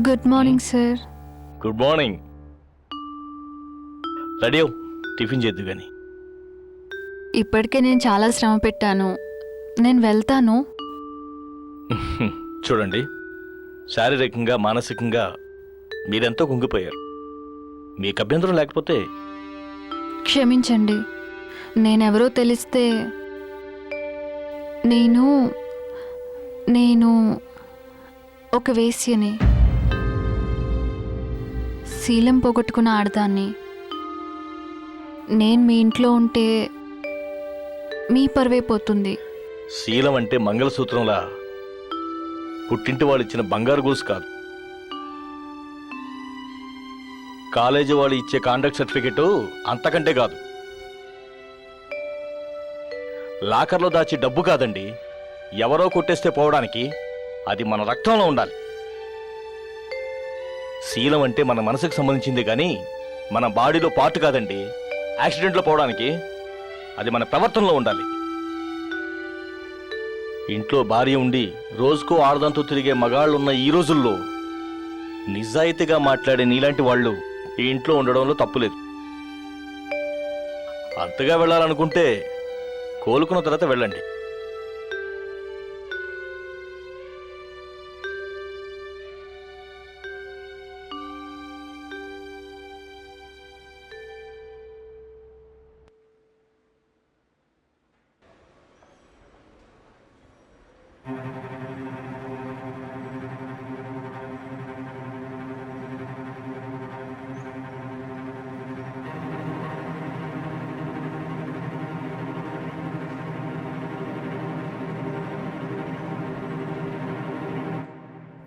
Good morning sir. Good morning. Ready అవ్వు, tiffin చేద్దు కానీ. ఇప్పటికే నేను చాలా శ్రమ పెట్టాను, నేను వెళ్తాను. చూడండి, శారీరకంగా మానసికంగా మీరెంతో కుంగిపోయారు. మీకు అభ్యంతరం లేకపోతే క్షమించండి, నేనెవరో తెలిస్తే నేను ఒక వేశ్యని, శీలం పోగొట్టుకున్న ఆడదాన్ని. నేను మీ ఇంట్లో ఉంటే మీ పరువే పోతుంది. శీలం అంటే మంగళసూత్రంలా పుట్టింటి వాళ్ళు ఇచ్చిన బంగారు గోసు కాదు. కాలేజీ వాళ్ళు ఇచ్చే కాండక్ట్ సర్టిఫికెట్ అంతకంటే కాదు. లాకర్లో దాచి డబ్బు కాదండి, ఎవరో కొట్టేస్తే పోవడానికి. అది మన రక్తంలో ఉండాలి. శీలం అంటే మన మనసుకు సంబంధించింది కానీ మన బాడీలో పార్ట్ కాదండి, యాక్సిడెంట్లో పోవడానికి. అది మన ప్రవర్తనలో ఉండాలి. ఇంట్లో భార్య ఉండి రోజుకో ఆడదంతో తిరిగే మగాళ్ళున్న ఈ రోజుల్లో నిజాయితీగా మాట్లాడే నీలాంటి వాళ్ళు ఈ ఇంట్లో ఉండడంలో తప్పులేదు. అంతగా వెళ్ళాలనుకుంటే కోలుకున్న తర్వాత వెళ్ళండి.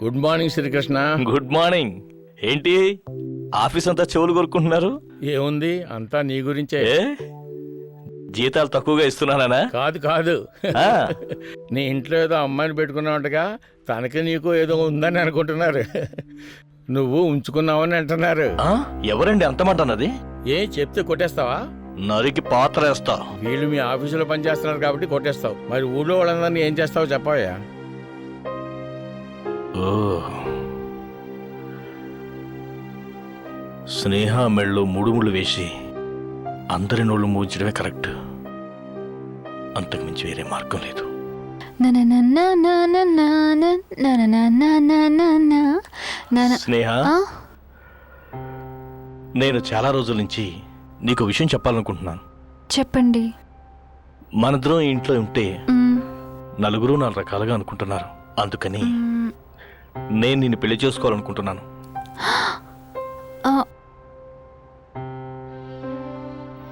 Good morning Srikrishna. Good morning. ఏంటి ఆఫీస్ అంతా చెవులు కొరుకుంటున్నారు? ఏముంది, అంతా నీ గురించే. జీతాలు తక్కువగా ఇస్తున్నానా? కాదు కాదు, నీ ఇంట్లో ఏదో అమ్మాయిని పెట్టుకున్నావుంటగా, తనకి నీకు ఏదో ఉందని అనుకుంటున్నారు. నువ్వు ఉంచుకున్నావని అంటున్నారు. ఎవరండి అంతమంటున్నది? ఏ చెప్తే కొట్టేస్తావా? నరికి పాత్ర వేస్తా. వీళ్ళు మీ ఆఫీసులో పనిచేస్తున్నారు కాబట్టి కొట్టేస్తావు. మరి ఊళ్ళో వాళ్ళందరినీ ఏం చేస్తావో చెప్పవయ్యా. స్నేహ మెళ్ళలో ముడుముళ్ళు వేసి అందరి నోళ్ళు మూయించడమే కరెక్ట్. అంతకుమించి వేరే మార్గం లేదు. స్నేహ, నేను చాలా రోజుల నుంచి నీకు విషయం చెప్పాలనుకుంటున్నాను. చెప్పండి. మనిద్దరం ఇంట్లో ఉంటే నలుగురు 4 రకాలుగా అనుకుంటున్నారు. అందుకని నేను నిన్ను పెళ్లి చేసుకోవాలనుకుంటున్నాను.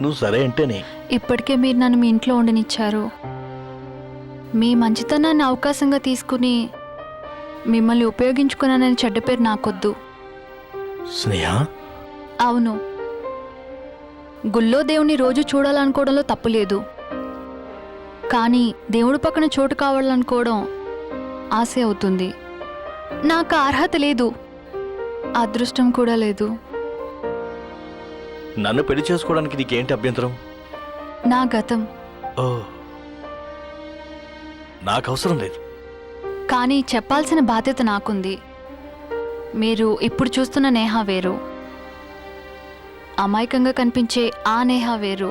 నువ్వు సరే అంటేనే. ఇప్పటికే మీరు నన్ను మీ ఇంట్లో ఉండనిచ్చారు. మీ మంచితనాన్ని అవకాశంగా తీసుకుని మిమ్మల్ని ఉపయోగించుకున్నానని చెడ్డ పేరు నాకొద్దు. స్నేహ, అవును, గుళ్ళో దేవుణ్ణి రోజు చూడాలనుకోవడంలో తప్పులేదు. కానీ దేవుడి పక్కన చోటు కావాలనుకోవడం ఆశ అవుతుంది. నాకు అర్హత లేదు, అదృష్టం కూడా లేదు. నన్ను పెళ్లి చేసుకోవడానికి నీకేంటి అభ్యంతరం? నా గతం. నాకు అవసరం లేదు. కానీ చెప్పాల్సిన బాధ్యత నాకుంది. మీరు ఇప్పుడు చూస్తున్న నేహ వేరు, అమాయకంగా కనిపించే ఆ నేహ వేరు.